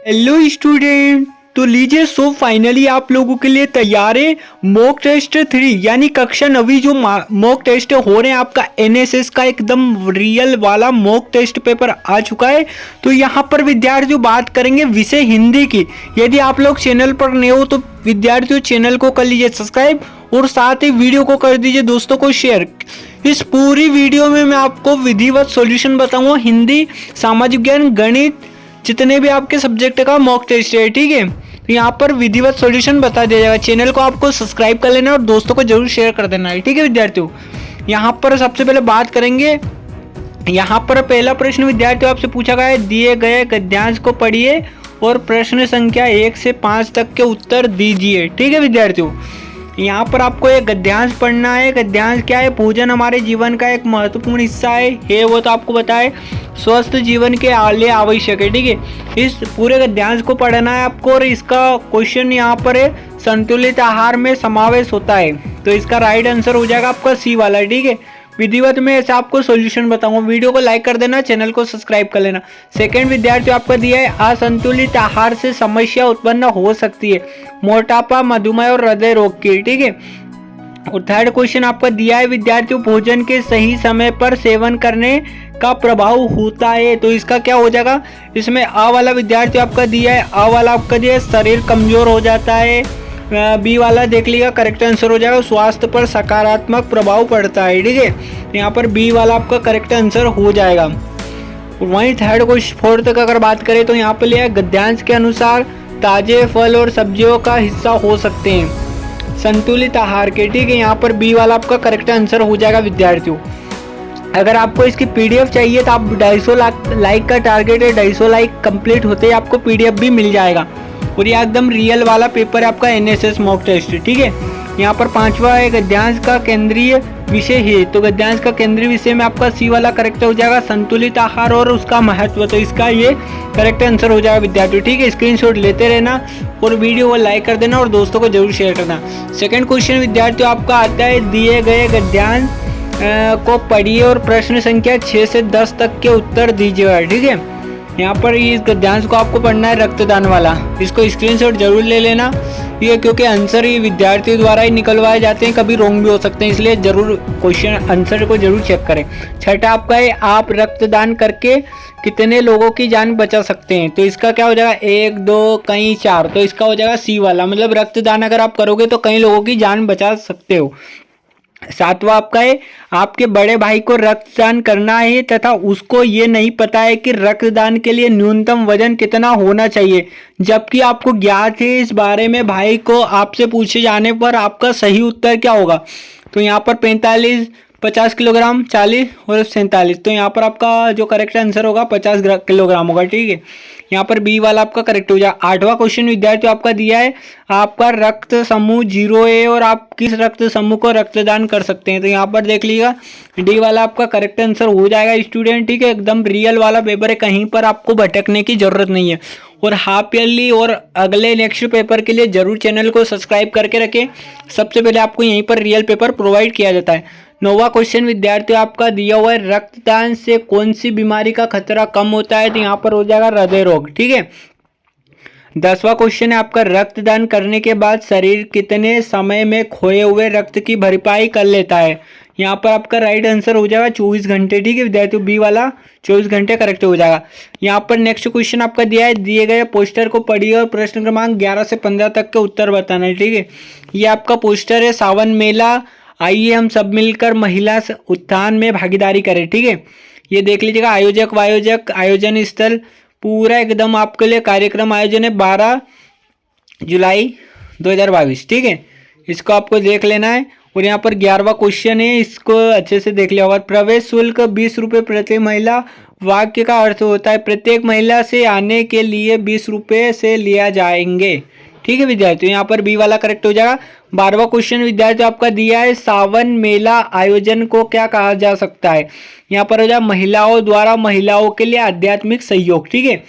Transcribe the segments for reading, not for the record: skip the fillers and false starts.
Hello student. तो लीजिए so finally आप लोगों के लिए तैयार है मॉक टेस्ट 3 यानी कक्षा 9वीं जो मॉक टेस्ट हो रहे हैं। आपका एनएसएस का एकदम रियल वाला मॉक टेस्ट पेपर आ चुका है। तो यहाँ पर विद्यार्थियों बात करेंगे विषय हिंदी की। यदि आप लोग चैनल पर नए हो तो विद्यार्थियों चैनल को कर लीजिए सब्सक्राइब और साथ ही वीडियो को कर दीजिए दोस्तों को शेयर। इस पूरी वीडियो में मैं आपको विधिवत सॉल्यूशन बताऊंगा, हिंदी, सामाजिक ज्ञान, गणित, जितने भी आपके सब्जेक्ट का मॉक टेस्ट है। ठीक है, तो यहाँ पर विधिवत सॉल्यूशन बता दिया जाएगा। चैनल को आपको सब्सक्राइब कर लेना और दोस्तों को जरूर शेयर कर देना है। ठीक है विद्यार्थियों, यहाँ पर सबसे पहले बात करेंगे। यहाँ पर पहला प्रश्न विद्यार्थियों आपसे पूछा गया है, दिए गए गद्यांश को पढ़िए और प्रश्न संख्या 1 से 5 तक के उत्तर दीजिए। ठीक है विद्यार्थियों, यहाँ पर आपको एक गद्यांश पढ़ना है। गद्यांश क्या है? भोजन हमारे जीवन का एक महत्वपूर्ण हिस्सा है वो तो आपको बताए, स्वस्थ जीवन के लिए आवश्यक है। ठीक है, इस पूरे गद्यांश को पढ़ना है आपको और इसका क्वेश्चन यहाँ पर है, संतुलित आहार में समावेश होता है। तो इसका राइट आंसर हो जाएगा आपका सी वाला। ठीक है, विधिवत में ऐसे आपको सॉल्यूशन बताऊंगा। वीडियो को लाइक कर देना, चैनल को सब्सक्राइब कर लेना। सेकंड विद्यार्थियों आपका दिया है, असंतुलित आहार से समस्या उत्पन्न हो सकती है, मोटापा, मधुमेह और हृदय रोग की। ठीक है, और थर्ड क्वेश्चन आपका दिया है विद्यार्थियों, भोजन के सही समय पर सेवन करने का प्रभाव होता है। तो इसका क्या हो जाएगा? इसमें आ वाला विद्यार्थियों आपका दिया है, आ वाला आपका दिया है, शरीर कमजोर हो जाता है। बी वाला देख लिएगा, करेक्ट आंसर हो जाएगा, स्वास्थ्य पर सकारात्मक प्रभाव पड़ता है। ठीक है, यहाँ पर बी वाला आपका करेक्ट आंसर हो जाएगा। वहीं थर्ड क्वेश्चन फोर्थ का अगर बात करें तो यहाँ पर लिया गद्यांश के अनुसार ताजे फल और सब्जियों का हिस्सा हो सकते हैं संतुलित आहार के। ठीक है, यहाँ पर बी वाला आपका करेक्ट आंसर हो जाएगा विद्यार्थियों। अगर आपको इसकी पीडीएफ चाहिए तो आप 250 लाइक का टारगेट है, 250 लाइक कंप्लीट होते ही आपको पीडीएफ भी मिल जाएगा। और ये एकदम रियल वाला पेपर है आपका एनएसएस मॉक टेस्ट। ठीक है, यहाँ पर पांचवा है गद्यांश का केंद्रीय विषय है। तो गद्यांश का केंद्रीय विषय में आपका सी वाला करेक्ट हो जाएगा, संतुलित आहार और उसका महत्व। तो इसका ये करेक्ट आंसर हो जाएगा विद्यार्थियों। ठीक है, स्क्रीनशॉट लेते रहना और वीडियो को लाइक कर देना और दोस्तों को जरूर शेयर करना। सेकंड क्वेश्चन विद्यार्थियों आपका आता है, दिए गए गद्यांश को पढ़िए और प्रश्न संख्या 6 से 10 तक के उत्तर दीजिएगा। ठीक है, यहाँ पर इस गद्यांश को आपको पढ़ना है, रक्तदान वाला। इसको स्क्रीनशॉट जरूर ले लेना, ये क्योंकि आंसर ही विद्यार्थियों द्वारा ही निकलवाए जाते हैं, कभी रॉन्ग भी हो सकते हैं, इसलिए जरूर क्वेश्चन आंसर को जरूर चेक करें। छठा आपका है, आप रक्तदान करके कितने लोगों की जान बचा सकते हैं। तो इसका क्या हो जाएगा? 1, 2, कहीं 4। तो इसका हो जाएगा सी वाला, मतलब रक्तदान अगर आप करोगे तो कई लोगों की जान बचा सकते हो। सातवां आपका है, आपके बड़े भाई को रक्तदान करना है तथा उसको ये नहीं पता है कि रक्तदान के लिए न्यूनतम वजन कितना होना चाहिए, जबकि आपको ज्ञात है इस बारे में। भाई को आपसे पूछे जाने पर आपका सही उत्तर क्या होगा? तो यहाँ पर 45, 50 किलोग्राम, 40 और 47। तो यहाँ पर आपका जो करेक्ट आंसर होगा 50 किलोग्राम होगा। ठीक है, यहाँ पर बी वाला आपका करेक्ट हो जाए। आठवां क्वेश्चन विद्यार्थियों आपका दिया है, आपका रक्त समूह 0 है और आप किस रक्त समूह को रक्तदान कर सकते हैं। तो यहाँ पर देख लीजिएगा, डी वाला आपका करेक्ट आंसर हो जाएगा स्टूडेंट। ठीक है, एकदम रियल वाला पेपर है, कहीं पर आपको भटकने की जरूरत नहीं है। और हाफ ईयरली और अगले नेक्स्ट पेपर के लिए जरूर चैनल को सब्सक्राइब करके रखें, सबसे पहले आपको यहीं पर रियल पेपर प्रोवाइड किया जाता है। नौवां क्वेश्चन विद्यार्थियों आपका दिया हुआ है, रक्तदान से कौन सी बीमारी का खतरा कम होता है। तो यहाँ पर हो जाएगा हृदय रोग। ठीक है, 10वां क्वेश्चन है आपका, रक्तदान करने के बाद शरीर कितने समय में खोए हुए रक्त की भरपाई कर लेता है। यहाँ पर आपका राइट आंसर हो जाएगा 24 घंटे। ठीक है विद्यार्थियों, बी वाला 24 घंटे करेक्ट हो जाएगा। यहाँ पर नेक्स्ट क्वेश्चन आपका दिया है, दिए गए पोस्टर को पढ़िए और प्रश्न क्रमांक 11 से 15 तक के उत्तर बताना है। ठीक है, ये आपका पोस्टर है, सावन मेला, आइए हम सब मिलकर महिला उत्थान में भागीदारी करें। ठीक है, ये देख लीजिएगा, आयोजक वायोजक आयोजन स्थल पूरा एकदम आपके लिए कार्यक्रम आयोजन है 12 जुलाई 2022। ठीक है, इसको आपको देख लेना है। और यहाँ पर 11वां क्वेश्चन है, इसको अच्छे से देख लिया होगा, प्रवेश शुल्क 20 रुपये प्रति महिला। वाक्य का अर्थ होता है, प्रत्येक महिला से आने के लिए 20 रुपये से लिया जाएंगे। ठीक है विद्यार्थियों, यहाँ पर बी वाला करेक्ट हो जाएगा। 12वां क्वेश्चन विद्यार्थियों आपका दिया है, सावन मेला आयोजन को क्या कहा जा सकता है। यहाँ पर हो जाए, महिलाओं द्वारा महिलाओं के लिए आध्यात्मिक सहयोग। ठीक है,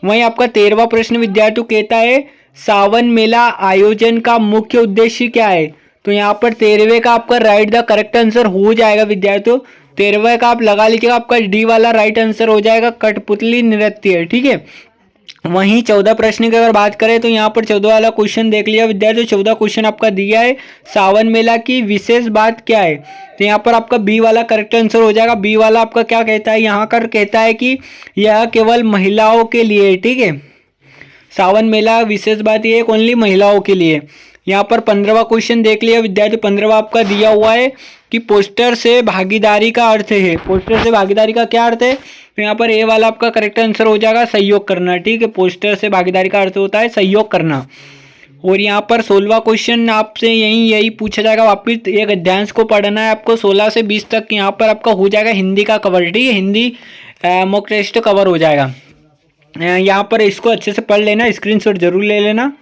वहीं आपका 13वां प्रश्न विद्यार्थियों कहता है, सावन मेला आयोजन का मुख्य उद्देश्य क्या है। तो यहाँ पर 13वें का आपका राइट द करेक्ट आंसर हो जाएगा विद्यार्थियों। 13वें का आप लगा लीजिएगा, आपका डी वाला राइट आंसर हो जाएगा, कठपुतली नृत्य। ठीक है, वहीं 14 प्रश्न की अगर बात करें तो यहाँ पर 14 वाला क्वेश्चन देख लिया विद्यार्थी। 14 क्वेश्चन आपका दिया है, सावन मेला की विशेष बात क्या है? तो यहाँ पर आपका बी वाला करेक्ट आंसर हो जाएगा। बी वाला आपका क्या कहता है, यहाँ कर कहता है कि यह केवल महिलाओं के लिए, ठीक है। सावन मेला विशेष बात यह है ओनली महिलाओं के लिए। यहाँ पर 15वां क्वेश्चन देख लिया विद्यार्थी। 15वां आपका दिया हुआ है कि पोस्टर से भागीदारी का अर्थ है। पोस्टर से भागीदारी का क्या अर्थ है? तो यहाँ पर ए वाला आपका करेक्ट आंसर हो जाएगा सहयोग करना, ठीक है। पोस्टर से भागीदारी का अर्थ होता है सहयोग करना। और यहाँ पर 16वां क्वेश्चन आपसे यही पूछा जाएगा वापिस। एक अध्यायांश को पढ़ना है आपको 16 से 20 तक। यहाँ पर आपका हो जाएगा हिंदी का कवर, ठीक है। हिंदी मॉक टेस्ट कवर हो जाएगा। यहाँ पर इसको अच्छे से पढ़ लेना, स्क्रीनशॉट जरूर ले लेना,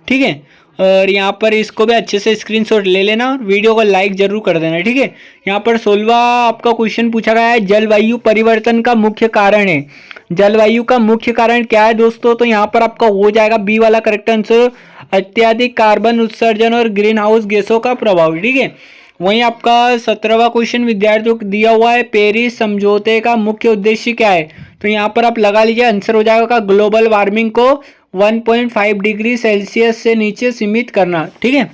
ठीक है। और यहाँ पर इसको भी अच्छे से स्क्रीनशॉट ले लेना और वीडियो को लाइक जरूर कर देना, ठीक है। यहाँ पर 16वां आपका क्वेश्चन पूछा गया है, जलवायु परिवर्तन का मुख्य कारण है। जलवायु का मुख्य कारण क्या है दोस्तों? तो यहाँ पर आपका हो जाएगा बी वाला करेक्ट आंसर, अत्यधिक कार्बन उत्सर्जन और ग्रीन हाउस गैसों का प्रभाव, ठीक है। वहीं आपका 17वां क्वेश्चन विद्यार्थियों को दिया हुआ है, पेरिस समझौते का मुख्य उद्देश्य क्या है? तो यहाँ पर आप लगा लीजिए, आंसर हो जाएगा ग्लोबल वार्मिंग को 1.5 डिग्री सेल्सियस से नीचे सीमित करना, ठीक है।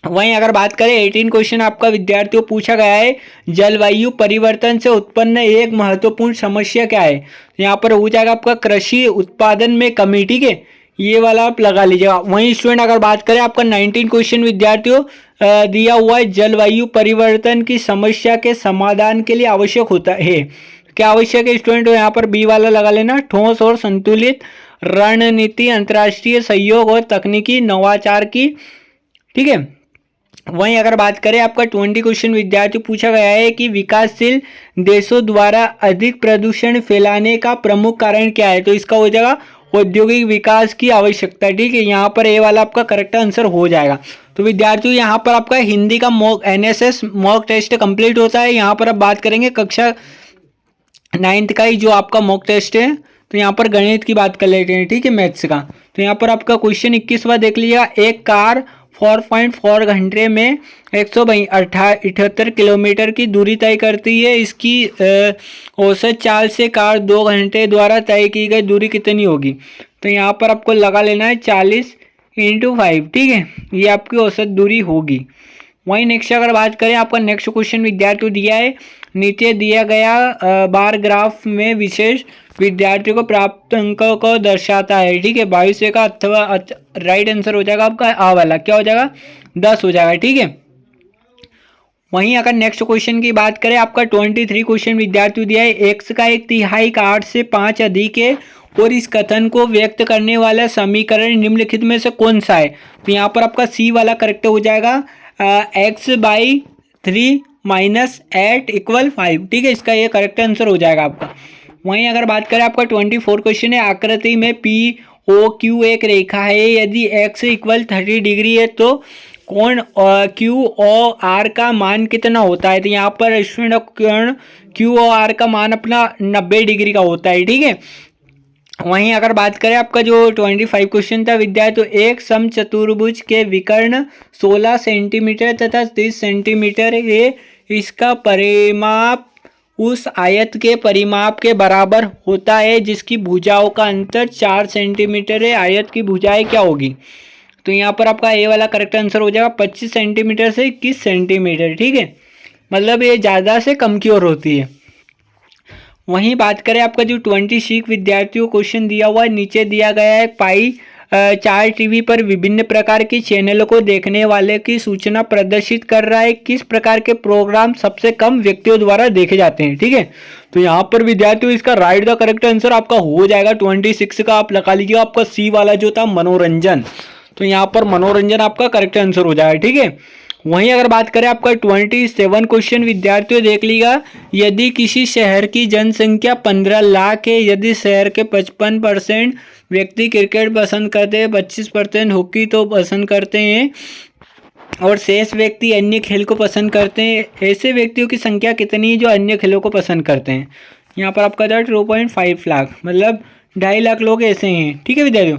वहीं अगर बात करें 18 क्वेश्चन आपका विद्यार्थियों पूछा गया है, जलवायु परिवर्तन से उत्पन्न एक महत्वपूर्ण समस्या क्या है? यहाँ पर हो जाएगा आपका कृषि उत्पादन में कमी, ठीक है। ये वाला आप लगा लीजिएगा। वहीं स्टूडेंट अगर बात करें आपका 19 क्वेश्चन विद्यार्थियों दिया हुआ है, जलवायु परिवर्तन की समस्या के समाधान के लिए आवश्यक होता है, क्या आवश्यक है स्टूडेंट? यहाँ पर बी वाला लगा लेना, ठोस और संतुलित रणनीति, अंतर्राष्ट्रीय सहयोग और तकनीकी नवाचार की, ठीक है। वहीं अगर बात करें आपका 20 क्वेश्चन विद्यार्थी पूछा गया है कि विकासशील देशों द्वारा अधिक प्रदूषण फैलाने का प्रमुख कारण क्या है? तो इसका हो जाएगा औद्योगिक विकास की आवश्यकता, ठीक है। यहाँ पर ए वाला आपका करेक्ट आंसर हो जाएगा। तो विद्यार्थियों यहाँ पर आपका हिंदी का एनएसएस मॉक टेस्ट कंप्लीट होता है। यहाँ पर अब बात करेंगे कक्षा 9th का ही जो आपका मॉक टेस्ट है। तो यहाँ पर गणित की बात कर लेते हैं, ठीक है, मैथ्स का। तो यहाँ पर आपका क्वेश्चन 21वां देख लीजिएगा, एक कार 4.4 घंटे में 178 किलोमीटर की दूरी तय करती है। इसकी औसत चाल से कार 2 घंटे द्वारा तय की गई दूरी कितनी होगी? तो यहाँ पर आपको लगा लेना है 40 × 5, ठीक है। ये आपकी औसत दूरी होगी। वहीं नेक्स्ट अगर बात करें आपका नेक्स्ट क्वेश्चन विद्यार्थियों दिया है, नीचे दिया गया बार ग्राफ में विशेष विद्यार्थियों को प्राप्त अंकों को दर्शाता है, ठीक है। 22 का अथवा राइट आंसर हो जाएगा आपका आ वाला, क्या हो जाएगा 10 हो जाएगा, ठीक है। वहीं अगर नेक्स्ट क्वेश्चन की बात करें आपका 23 क्वेश्चन विद्यार्थियों दिया है, x का 1/3 का 8 से 5 अधिक है और इस कथन को व्यक्त करने वाला समीकरण निम्नलिखित में से कौन सा है? तो यहाँ पर आपका सी वाला करेक्ट हो जाएगा, x/3 - 8 = 5, ठीक है। इसका ये करेक्ट आंसर हो जाएगा आपका। वहीं अगर बात करें आपका 24 क्वेश्चन है, आकृति में POQ एक रेखा है, यदि x = 30 डिग्री है तो कोण QOR का मान कितना होता है? तो यहाँ पर स्टूडेंट कोण QOR का मान अपना 90 डिग्री का होता है, ठीक है। वहीं अगर बात करें आपका जो 25 क्वेश्चन था विद्यार्थियों, एक समचतुर्भुज के विकर्ण 16 सेंटीमीटर तथा 30 सेंटीमीटर है, इसका परिमाप उस आयत के परिमाप के बराबर होता है जिसकी भुजाओं का अंतर 4 सेंटीमीटर है। आयत की भुजाएं क्या होगी? तो यहाँ पर आपका ए वाला करेक्ट आंसर हो जाएगा 25 सेंटीमीटर से 21 सेंटीमीटर, ठीक है। मतलब ये ज़्यादा से कम की ओर होती है। वहीं बात करें आपका जो 26 विद्यार्थियों क्वेश्चन दिया हुआ है, नीचे दिया गया है पाई चार्ट टीवी पर विभिन्न प्रकार के चैनलों को देखने वाले की सूचना प्रदर्शित कर रहा है, किस प्रकार के प्रोग्राम सबसे कम व्यक्तियों द्वारा देखे जाते हैं, ठीक है। तो यहाँ पर विद्यार्थियों इसका राइट द करेक्ट आंसर आपका हो जाएगा 26 का, आप लगा लीजिए आपका सी वाला जो था मनोरंजन। तो यहाँ पर मनोरंजन आपका करेक्ट आंसर हो जाएगा, ठीक है। वहीं अगर बात करें आपका 27 क्वेश्चन विद्यार्थियों देख लीजिएगा, यदि किसी शहर की जनसंख्या 15 लाख है, यदि शहर के 55% व्यक्ति क्रिकेट पसंद करते हैं, 25% हॉकी तो पसंद करते हैं और शेष व्यक्ति अन्य खेल को पसंद करते हैं, ऐसे व्यक्तियों की संख्या कितनी है जो अन्य खेलों को पसंद करते हैं? यहाँ पर आपका 2.5 लाख, मतलब 2.5 लाख लोग ऐसे हैं, ठीक है विद्यार्थियों।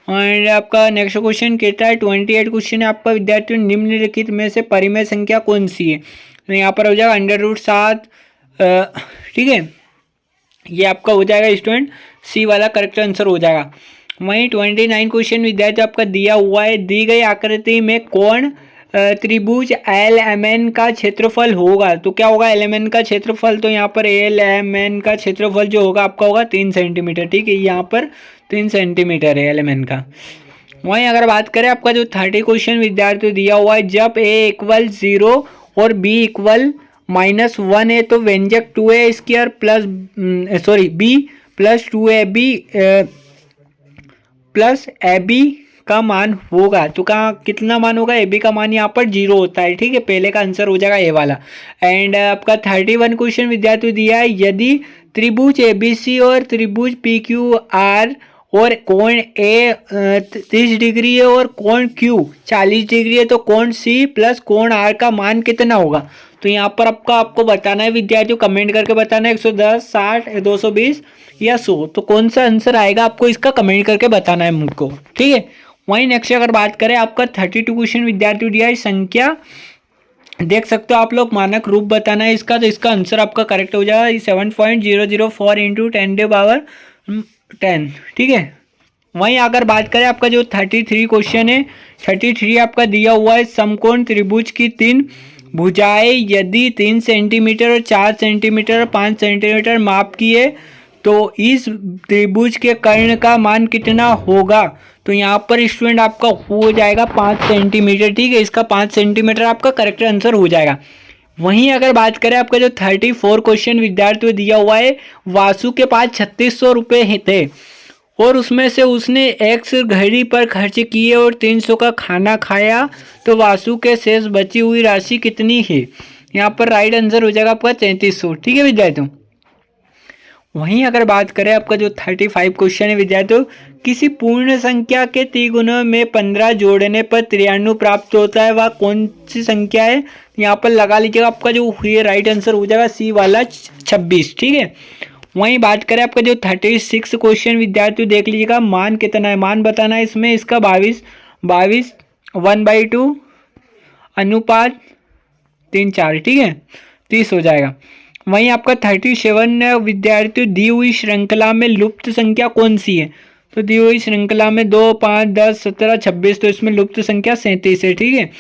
और आपका नेक्स्ट क्वेश्चन कहता है 28 क्वेश्चन है आपका विद्यार्थियों, निम्नलिखित में से परिमेय संख्या कौन सी है? तो यहाँ पर हो जाएगा √7, ठीक है। ये आपका हो जाएगा स्टूडेंट सी वाला करेक्ट आंसर हो जाएगा। वहीं 29 क्वेश्चन विद्यार्थी आपका दिया हुआ है, दी गई आकृति में कौन त्रिभुज एल एम एन का क्षेत्रफल होगा। तो क्या होगा एल एम एन का क्षेत्रफल, तो यहाँ पर एल एम एन का क्षेत्रफल जो होगा आपका होगा 3 सेंटीमीटर। ठीक है, यहाँ पर 3 सेंटीमीटर है एल एम एन का। वहीं अगर बात करें आपका जो 30 क्वेश्चन विद्यार्थी दिया हुआ है, जब ए इक्वल 0 और बी इक्वल -1 है तो व्यंजक 2a square plus B plus 2ab plus A B का मान होगा। तो कहाँ कितना मान होगा, ए बी का मान यहाँ पर 0 होता है। ठीक है, पहले का आंसर हो जाएगा ए वाला। एंड आपका 31 क्वेश्चन विद्यार्थी दिया है, यदि त्रिभुज ए बी सी और त्रिभुज पी क्यू आर और कोण ए 30 डिग्री है और कोण क्यू 40 डिग्री है तो कोण सी प्लस कोण आर का मान कितना होगा। तो यहाँ पर आपको बताना है विद्यार्थियों, कमेंट करके बताना है 110, 60, 220 या 100। तो कौन सा आंसर आएगा आपको इसका कमेंट करके बताना है मुझको। ठीक है, वहीं नेक्स्ट अगर बात करें आपका 32 क्वेश्चन विद्यार्थी दिया है, संख्या देख सकते हो आप लोग, मानक रूप बताना है इसका। तो इसका आंसर आपका करेक्ट हो जाएगा 7.004 इंटू 10⁻10। ठीक है, वहीं अगर बात करें आपका जो 33 क्वेश्चन है, 33 आपका दिया हुआ है, समकोण त्रिभुज की 3 भुजाएं यदि 3 सेंटीमीटर और 4 सेंटीमीटर और 5 सेंटीमीटर माप किए तो इस त्रिभुज के कर्ण का मान कितना होगा। तो यहाँ पर स्टूडेंट आपका हो जाएगा 5 सेंटीमीटर। ठीक है, इसका 5 सेंटीमीटर आपका करेक्ट आंसर हो जाएगा। वहीं अगर बात करें आपका जो 34 क्वेश्चन विद्यार्थियों दिया हुआ है, वासु के पास 3600 रुपये थे और उसमें से उसने एक्स घड़ी पर खर्च किए और 300 का खाना खाया, तो वासु के शेष बची हुई राशि कितनी है। यहाँ पर राइट आंसर हो जाएगा आपका 3300। ठीक है विद्यार्थियों, वहीं अगर बात करें आपका जो 35 क्वेश्चन है विद्यार्थियों, किसी पूर्ण संख्या के त्रिगुणों में 15 जोड़ने पर 93 प्राप्त होता है, वह कौन सी संख्या है। यहाँ पर लगा लीजिएगा, आपका जो हुई राइट आंसर हो जाएगा सी वाला 26। ठीक है, वहीं बात करें आपका जो 36 क्वेश्चन विद्यार्थियों देख लीजिएगा, मान कितना है, मान बताना है इसमें। इसका 22 1/2 अनुपात 3/4। ठीक है, 30 हो जाएगा। वहीं आपका 37 विद्यार्थियों, दी हुई श्रृंखला में लुप्त संख्या कौन सी है। तो दी हुई श्रृंखला में 2, 5, 10, 17, 26, तो इसमें लुप्त संख्या 37 है। ठीक है,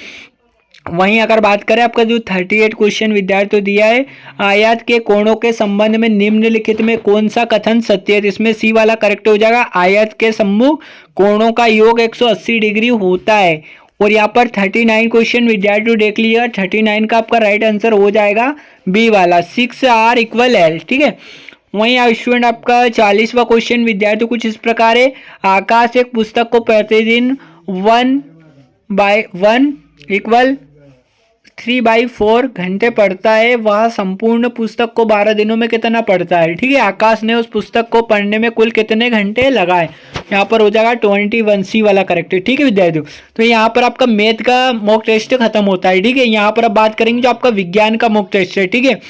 वहीं अगर बात करें आपका जो 38 क्वेश्चन विद्यार्थियों दिया है, आयत के कोणों के संबंध में निम्नलिखित में कौन सा कथन सत्य है। इसमें सी वाला करेक्ट हो जाएगा, आयत के सम्मुख कोणों का योग 180 डिग्री होता है। और यहाँ पर 39 क्वेश्चन विद्यार्थियों देख लीजिएगा, 39 का आपका राइट आंसर हो जाएगा बी वाला 6R = L। ठीक है, वहीं स्टूडेंट आपका 40वां क्वेश्चन विद्यार्थियों कुछ इस प्रकार है, आकाश एक पुस्तक को प्रतिदिन 1/1 = 3/4 घंटे पढ़ता है, वह संपूर्ण पुस्तक को 12 दिनों में कितना पढ़ता है। ठीक है, आकाश ने उस पुस्तक को पढ़ने में कुल कितने घंटे लगाए। यहाँ पर हो जाएगा 21, सी वाला करेक्ट है। ठीक है विद्यार्थियों, तो यहाँ पर आपका मैथ का मॉक टेस्ट खत्म होता है। ठीक है, यहाँ पर अब बात करेंगे जो आपका विज्ञान का मॉक टेस्ट है। ठीक है,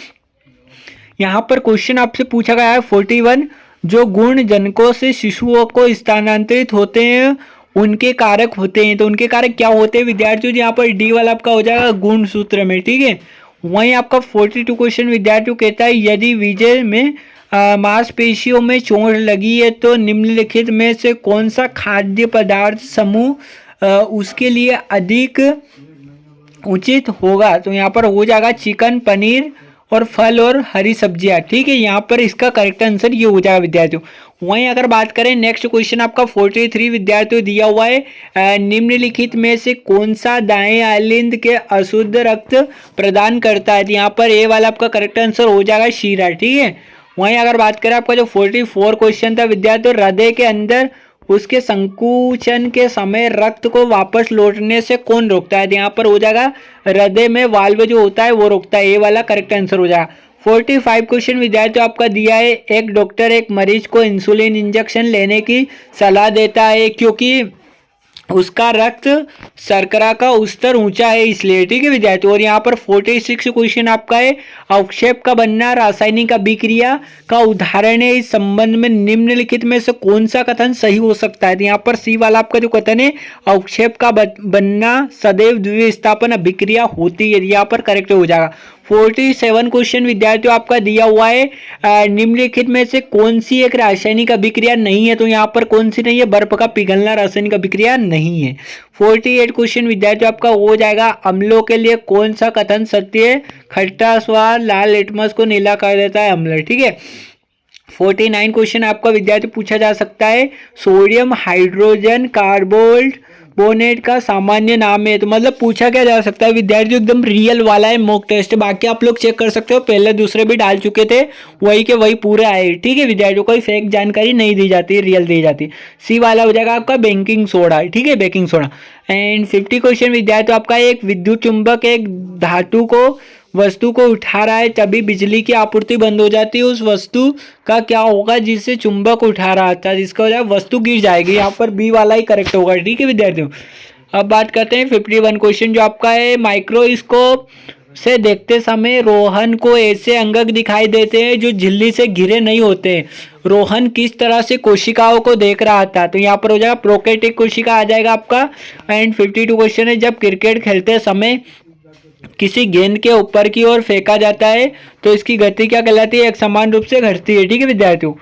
यहाँ पर क्वेश्चन आपसे पूछा गया है 41, जो गुण जनकों से शिशुओं को स्थानांतरित होते हैं उनके कारक होते हैं। तो उनके कारक क्या होते हैं विद्यार्थियों, यहाँ पर डी वाला आपका हो जाएगा गुण सूत्र में। ठीक है, वहीं आपका 42 क्वेश्चन विद्यार्थियों कहता है, यदि विजय में मांसपेशियों में चोट लगी है तो निम्नलिखित में से कौन सा खाद्य पदार्थ समूह उसके लिए अधिक उचित होगा। तो यहाँ पर हो जाएगा चिकन, पनीर और फल और हरी सब्जियां। ठीक है, यहाँ पर इसका करेक्ट आंसर ये हो जाएगा विद्यार्थियों। वहीं अगर बात करें नेक्स्ट क्वेश्चन आपका 43 विद्यार्थियों दिया हुआ है, निम्नलिखित में से कौन सा दाएं आलिंद के अशुद्ध रक्त प्रदान करता है। यहाँ पर ए वाला आपका करेक्ट आंसर हो जाएगा शीरा। ठीक है, वहीं अगर बात करें आपका जो 44 क्वेश्चन था विद्यार्थियों, हृदय के अंदर उसके संकुचन के समय रक्त को वापस लौटने से कौन रोकता है। यहाँ पर हो जाएगा हृदय में वाल्व जो होता है वो रोकता है, ए वाला करेक्ट आंसर हो जाएगा। 45 क्वेश्चन विद्यार्थियों आपका दिया है, एक डॉक्टर एक मरीज को इंसुलिन इंजेक्शन लेने की सलाह देता है क्योंकि उसका रक्त शर्करा का स्तर ऊंचा है इसलिए। ठीक है विद्यार्थियों, और यहाँ पर 46 क्वेश्चन आपका है, अवक्षेप का बनना रासायनिक अभिक्रिया का उदाहरण है, इस संबंध में निम्नलिखित में से कौन सा कथन सही हो सकता है। तो यहाँ पर सी वाला आपका जो कथन है, अवक्षेप का बनना सदैव द्विविस्थापन अभिक्रिया होती है, यहाँ पर करेक्ट हो जाएगा। 47 क्वेश्चन विद्यार्थियों आपका दिया हुआ है, निम्नलिखित में से कौन सी एक रासायनिक अभिक्रिया नहीं है, तो यहाँ पर कौन सी नहीं है, बर्फ का पिघलना रासायनिक अभिक्रिया नहीं है। 48 क्वेश्चन विद्यार्थियों आपका हो जाएगा, अम्लों के लिए कौन सा कथन सत्य है, खट्टा स्वाद लाल लिटमस को नीला कर देता है अम्ल, ठीक है। 49 क्वेश्चन आपका विद्यार्थी पूछा जा सकता है, सोडियम हाइड्रोजन कार्बोनेट का सामान्य नाम है, तो मतलब पूछा क्या जा सकता है विद्यार्थी, एकदम रियल वाला है मॉक टेस्ट। बाकी आप लोग चेक कर सकते हो, पहले दूसरे भी डाल चुके थे, वही के वही पूरे आए, ठीक है विद्यार्थियों, कोई फेक जानकारी नहीं दी जाती, रियल दी जाती। सी वाला हो जाएगा आपका बेकिंग सोडा, ठीक है, बेकिंग सोडा। एंड 50 क्वेश्चन विद्यार्थी आपका, एक विद्युत चुंबक एक धातु को वस्तु को उठा रहा है, तभी बिजली की आपूर्ति बंद हो जाती है, उस वस्तु का क्या होगा जिससे चुंबक उठा रहा था, जिसका वजह वस्तु गिर जाएगी। यहाँ पर बी वाला ही करेक्ट होगा, ठीक है विद्यार्थियों। अब बात करते हैं 51 क्वेश्चन जो आपका है, माइक्रोस्कोप से देखते समय रोहन को ऐसे अंगक दिखाई देते हैं जो झिल्ली से घिरे नहीं होते। रोहन किस तरह से कोशिकाओं को देख रहा था, तो यहाँ पर हो जाएगा प्रोकैरियोटिक कोशिका आ जाएगा आपका। एंड 52 क्वेश्चन है, जब क्रिकेट खेलते समय किसी गेंद के ऊपर की ओर फेंका जाता है तो इसकी गति क्या कहलाती है, एक समान रूप से घटती है, ठीक है विद्यार्थियों।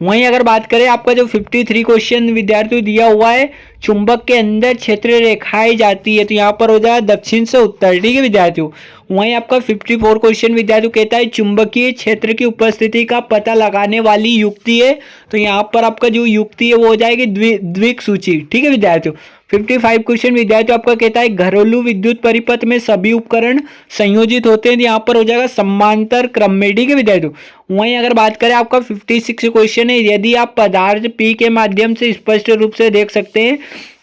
वहीं अगर बात करें आपका जो 53 क्वेश्चन विद्यार्थियों दिया हुआ है, चुंबक के अंदर क्षेत्र रेखाएं जाती है, तो यहाँ पर हो जाए दक्षिण से उत्तर, ठीक है विद्यार्थियों। वहीं आपका 54 क्वेश्चन विद्यार्थियों कहता है चुंबकीय क्षेत्र की उपस्थिति का पता लगाने वाली युक्ति है, तो यहाँ पर आपका जो युक्ति है वो हो जाएगी द्विक सूची, ठीक है विद्यार्थियों। 55 क्वेश्चन विद्यार्थियों आपका कहता है घरेलू विद्युत परिपथ में सभी उपकरण संयोजित होते हैं, यहाँ पर हो जाएगा समांतर क्रम में, ठीक है विद्यार्थियों। वहीं अगर बात करें आपका 56 क्वेश्चन है, यदि आप पदार्थ पी के माध्यम से स्पष्ट रूप से देख सकते हैं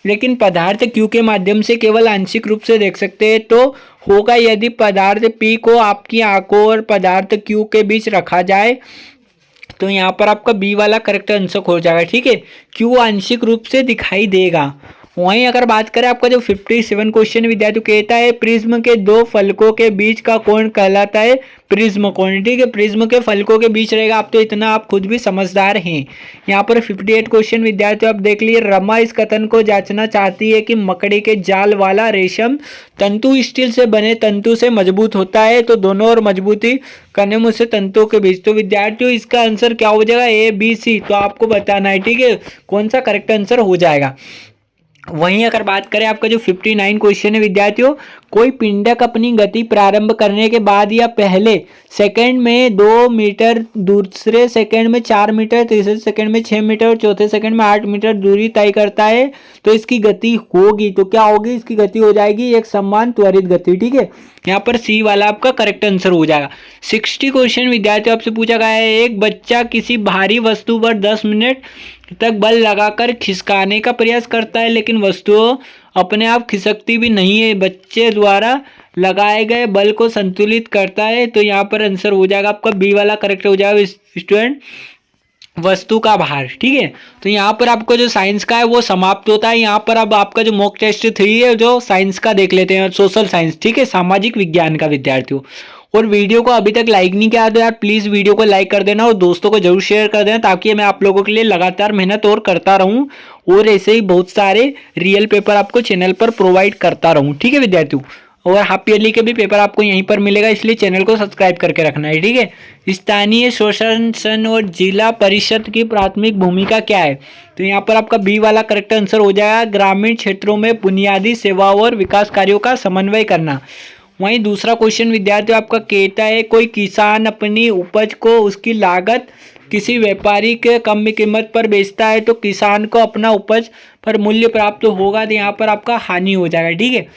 लेकिन पदार्थ क्यू के माध्यम से केवल आंशिक रूप से देख सकते हैं, तो होगा यदि पदार्थ पी को आपकी आंखों और पदार्थ क्यू के बीच रखा जाए, तो यहाँ पर आपका बी वाला करेक्ट आंसर हो जाएगा, ठीक है, क्यू आंशिक रूप से दिखाई देगा। वहीं अगर बात करें आपका जो 57 क्वेश्चन विद्यार्थी कहता है प्रिज्म के दो फलकों के बीच का कोण कहलाता है प्रिज्म कोण, ठीक है, प्रिज्म के फलकों के बीच रहेगा। आप तो इतना आप खुद भी समझदार हैं। यहाँ पर 58 क्वेश्चन विद्यार्थी आप देख लिए, रमा इस कथन को जांचना चाहती है कि मकड़ी के जाल वाला रेशम तंतु स्टील से बने तंतु से मजबूत होता है, तो दोनों और मजबूती करने में उससे तंतुओं के बीच, तो विद्यार्थियों इसका आंसर क्या हो जाएगा, ए बी सी, तो आपको बताना है, ठीक है, कौन सा करेक्ट आंसर हो जाएगा। वहीं अगर बात करें आपका जो 59 क्वेश्चन है विद्यार्थियों, कोई पिंडक अपनी गति प्रारंभ करने के बाद या पहले सेकंड में 2 मीटर, दूसरे सेकंड में 4 मीटर, तीसरे सेकंड में 6 मीटर और चौथे सेकंड में 8 मीटर दूरी तय करता है, तो इसकी गति होगी, तो क्या होगी, इसकी गति हो जाएगी एक समान त्वरित गति, ठीक है। यहाँ पर सी वाला आपका करेक्ट आंसर हो जाएगा। 60 क्वेश्चन विद्यार्थियों आपसे पूछा गया है, एक बच्चा किसी भारी वस्तु पर 10 मिनट तक बल लगाकर खिसकाने का प्रयास करता है लेकिन वस्तु अपने आप खिसकती भी नहीं है, बच्चे द्वारा लगाए गए बल को संतुलित करता है, तो यहाँ पर आंसर हो जाएगा आपका बी वाला करेक्ट हो जाएगा स्टूडेंट, वस्तु का भार, ठीक है। तो यहाँ पर आपको जो साइंस का है वो समाप्त होता है। यहाँ पर अब आपका जो मॉक टेस्ट 3 है जो साइंस का देख लेते हैं, सोशल साइंस, ठीक है, सामाजिक विज्ञान का विद्यार्थियों। और वीडियो को अभी तक लाइक नहीं किया तो यार प्लीज़ वीडियो को लाइक कर देना और दोस्तों को जरूर शेयर कर देना, ताकि मैं आप लोगों के लिए लगातार मेहनत और करता रहूं और ऐसे ही बहुत सारे रियल पेपर आपको चैनल पर प्रोवाइड करता रहूं, ठीक है विद्यार्थियों। और हाफ ईयरली के भी पेपर आपको यहीं पर मिलेगा, इसलिए चैनल को सब्सक्राइब करके रखना है, ठीक है। स्थानीय शासन और जिला परिषद की प्राथमिक भूमिका क्या है, तो यहाँ पर आपका बी वाला करेक्ट आंसर हो जाएगा, ग्रामीण क्षेत्रों में बुनियादी सेवाओं और विकास कार्यों का समन्वय करना। वहीं दूसरा क्वेश्चन विद्यार्थियों आपका कहता है कोई किसान अपनी उपज को उसकी लागत किसी व्यापारी के कम कीमत पर बेचता है तो किसान को अपना उपज पर मूल्य प्राप्त होगा, तो यहाँ पर आपका हानि हो जाएगा, ठीक है।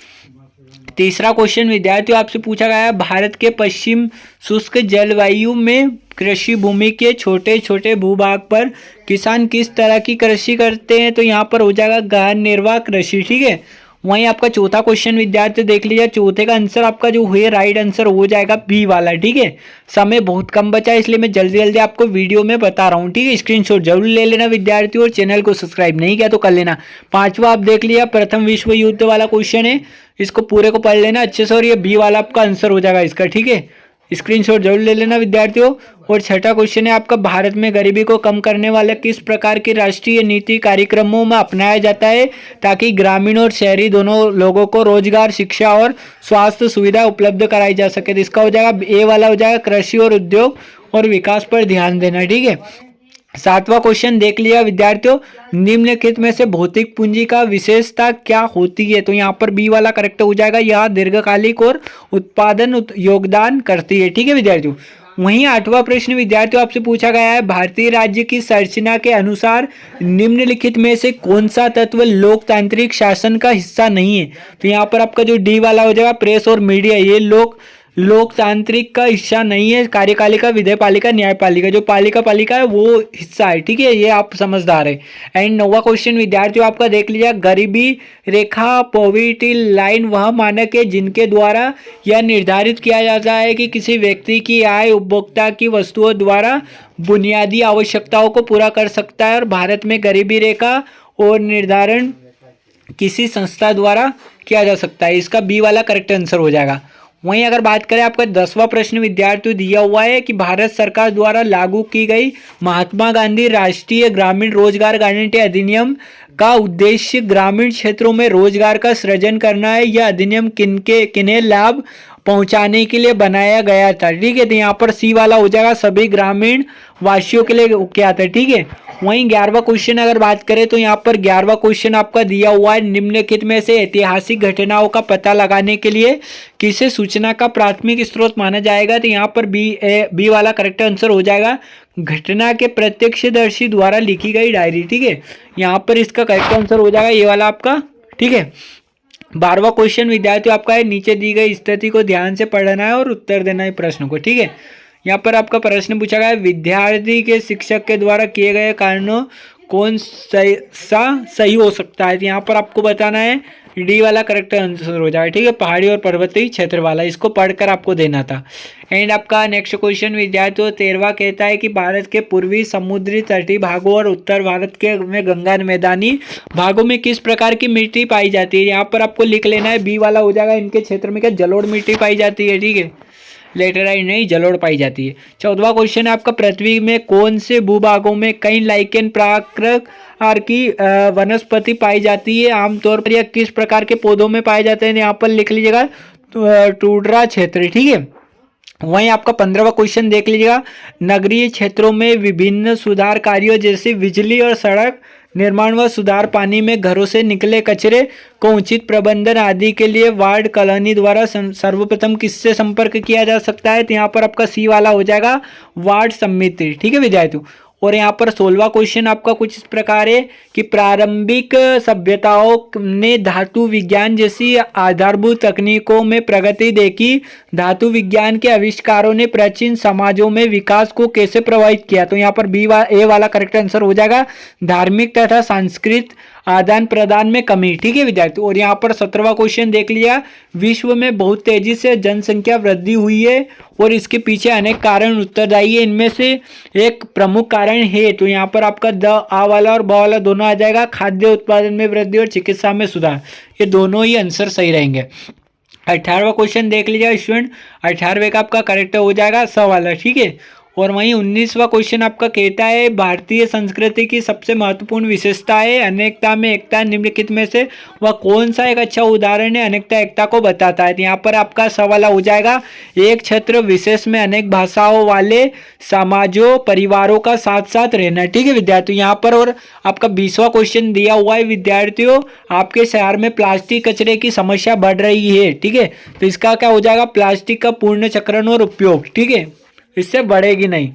तीसरा क्वेश्चन विद्यार्थियों आपसे पूछा गया है भारत के पश्चिम शुष्क जलवायु में कृषि भूमि के छोटे छोटे भूभाग पर किसान किस तरह की कृषि करते हैं, तो यहाँ पर हो जाएगा गहन निर्वाह कृषि, ठीक है। वहीं आपका चौथा क्वेश्चन विद्यार्थी देख लीजिए, चौथे का आंसर आपका जो हुए राइट आंसर हो जाएगा बी वाला, ठीक है। समय बहुत कम बचा है इसलिए मैं जल्दी जल्दी आपको वीडियो में बता रहा हूँ, ठीक है। स्क्रीनशॉट जरूर ले लेना विद्यार्थियों और चैनल को सब्सक्राइब नहीं किया तो कर लेना। पांचवा आप देख लिया, प्रथम विश्व युद्ध वाला क्वेश्चन है, इसको पूरे को पढ़ लेना अच्छे से और ये बी वाला आपका आंसर हो जाएगा इसका, ठीक है। स्क्रीनशॉट जरूर ले लेना विद्यार्थियों। और छठा क्वेश्चन है आपका, भारत में गरीबी को कम करने वाले किस प्रकार की राष्ट्रीय नीति कार्यक्रमों में अपनाया जाता है ताकि ग्रामीण और शहरी दोनों लोगों को रोजगार, शिक्षा और स्वास्थ्य सुविधा उपलब्ध कराई जा सके। तो इसका हो जाएगा ए वाला हो जाएगा कृषि और उद्योग और विकास पर ध्यान देना। ठीक है, सातवां क्वेश्चन देख लिया विद्यार्थियों, निम्नलिखित में से भौतिक पूंजी का विशेषता क्या होती है। तो यहाँ पर बी वाला करेक्ट हो जाएगा, यह दीर्घकालिक और उत्पादन योगदान करती है। ठीक है विद्यार्थियों। वहीं आठवां प्रश्न विद्यार्थियों आपसे पूछा गया है, भारतीय राज्य की संरचना के अनुसार निम्नलिखित में से कौन सा तत्व लोकतांत्रिक शासन का हिस्सा नहीं है। तो यहाँ पर आपका जो डी वाला हो जाएगा प्रेस और मीडिया, ये लोकतांत्रिक का हिस्सा नहीं है। कार्यपालिका, विधायपालिका, न्यायपालिका, जो पालिका है वो हिस्सा है। ठीक है, ये आप समझदार है। एंड नौवां क्वेश्चन विद्यार्थियों आपका देख लीजिए, गरीबी रेखा पॉवर्टी लाइन वह मानक है जिनके द्वारा यह निर्धारित किया जाता है कि किसी व्यक्ति की आय उपभोक्ता की वस्तुओं द्वारा बुनियादी आवश्यकताओं को पूरा कर सकता है। और भारत में गरीबी रेखा और निर्धारण किसी संस्था द्वारा किया जा सकता है। इसका बी वाला करेक्ट आंसर हो जाएगा। वहीं अगर बात करें आपका 10वां प्रश्न विद्यार्थियों दिया हुआ है कि भारत सरकार द्वारा लागू की गई महात्मा गांधी राष्ट्रीय ग्रामीण रोजगार गारंटी अधिनियम का उद्देश्य ग्रामीण क्षेत्रों में रोजगार का सृजन करना है। यह अधिनियम किन्हें लाभ पहुंचाने के लिए बनाया गया था। ठीक है, तो यहाँ पर सी वाला हो जाएगा, सभी ग्रामीण वासियों के लिए क्या था। ठीक है, वहीं 11वां क्वेश्चन अगर बात करें तो यहाँ पर 11वां क्वेश्चन आपका दिया हुआ है, निम्नलिखित में से ऐतिहासिक घटनाओं का पता लगाने के लिए किसे सूचना का प्राथमिक स्रोत माना जाएगा। तो यहाँ पर बी वाला करेक्ट आंसर हो जाएगा, घटना के प्रत्यक्षदर्शी द्वारा लिखी गई डायरी। ठीक है, यहाँ पर इसका करेक्ट आंसर हो जाएगा ये वाला आपका। ठीक है, 12वां क्वेश्चन विद्यार्थियों आपका है, नीचे दी गई स्थिति को ध्यान से पढ़ना है और उत्तर देना है प्रश्न को। ठीक है, यहाँ पर आपका प्रश्न पूछा गया है, विद्यार्थी के शिक्षक के द्वारा किए गए कारणों कौन सही हो सकता है। तो यहाँ पर आपको बताना है, डी वाला करेक्ट आंसर हो जाएगा। ठीक है, पहाड़ी और पर्वतीय क्षेत्र वाला, इसको पढ़कर आपको देना था। एंड आपका नेक्स्ट क्वेश्चन विद्यार्थियों 13वां कहता है कि भारत के पूर्वी समुद्री तटीय भागों और उत्तर भारत के में गंगा मैदानी भागों में किस प्रकार की मिट्टी पाई जाती है। यहाँ पर आपको लिख लेना है, बी वाला हो जाएगा, इनके क्षेत्र में क्या जलोढ़ मिट्टी पाई जाती है। ठीक है, लेटेराइट नहीं, जलोढ़ पाई जाती है। 14वां क्वेश्चन है आपका, पृथ्वी में कौन से भूभागों में कई लाइकेन प्रकार की वनस्पति पाई जाती है। आमतौर पर यह किस प्रकार के पौधों में पाए जाते हैं। यहाँ पर लिख लीजिएगा टुंड्रा क्षेत्र। ठीक है, वहीं आपका 15वां क्वेश्चन देख लीजिएगा, नगरीय क्षेत्रों में विभिन्न सुधार कार्यों जैसे बिजली और सड़क निर्माण व सुधार, पानी में घरों से निकले कचरे को उचित प्रबंधन आदि के लिए वार्ड कॉलोनी द्वारा सर्वप्रथम किससे संपर्क किया जा सकता है। तो यहाँ पर आपका सी वाला हो जाएगा, वार्ड समिति। ठीक है विद्यार्थियों। और यहाँ पर 16वां क्वेश्चन आपका कुछ इस प्रकार है कि प्रारंभिक सभ्यताओं ने धातु विज्ञान जैसी आधारभूत तकनीकों में प्रगति देखी। धातु विज्ञान के आविष्कारों ने प्राचीन समाजों में विकास को कैसे प्रभावित किया। तो यहाँ पर ए वाला करेक्ट आंसर हो जाएगा, धार्मिक तथा सांस्कृतिक आदान प्रदान में कमी। ठीक है विद्यार्थी। और यहाँ पर 17वां क्वेश्चन देख लिया, विश्व में बहुत तेजी से जनसंख्या वृद्धि हुई है और इसके पीछे अनेक कारण उत्तरदायी है। इनमें से एक प्रमुख कारण है, तो यहाँ पर आपका द आ वाला और ब वाला दोनों आ जाएगा, खाद्य उत्पादन में वृद्धि और चिकित्सा में सुधार। ये दोनों ही आंसर सही रहेंगे। 18वां क्वेश्चन देख लीजिए स्टूडेंट, 18वें का आपका करेक्ट हो जाएगा स वाला। ठीक है। और वहीं 19वां क्वेश्चन आपका कहता है, भारतीय संस्कृति की सबसे महत्वपूर्ण विशेषता है अनेकता में एकता। निम्नलिखित में से वह कौन सा एक अच्छा उदाहरण है अनेकता एकता को बताता है। तो यहाँ पर आपका सवाल हो जाएगा, एक क्षेत्र विशेष में अनेक भाषाओं वाले समाजों परिवारों का साथ साथ रहना। ठीक है विद्यार्थियों। यहाँ पर और आपका 20वां क्वेश्चन दिया हुआ है विद्यार्थियों, आपके शहर में प्लास्टिक कचरे की समस्या बढ़ रही है। ठीक है, तो इसका क्या हो जाएगा, प्लास्टिक का पूर्ण चक्रण और उपयोग। ठीक है, इससे बढ़ेगी नहीं।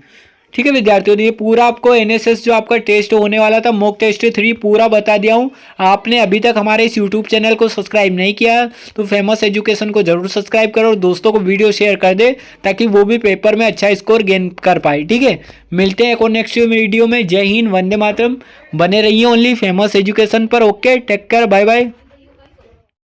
ठीक है विद्यार्थियों, ये पूरा आपको एनएसएस जो आपका टेस्ट होने वाला था मॉक टेस्ट 3 पूरा बता दिया हूँ। आपने अभी तक हमारे इस यूट्यूब चैनल को सब्सक्राइब नहीं किया तो फेमस एजुकेशन को जरूर सब्सक्राइब करो और दोस्तों को वीडियो शेयर कर दे ताकि वो भी पेपर में अच्छा स्कोर गेन कर पाए। ठीक है, मिलते हैं एक और नेक्स्ट वीडियो में। जय हिंद, वंदे मातरम। बने रहिए ओनली फेमस एजुकेशन पर। Okay, take care, bye bye.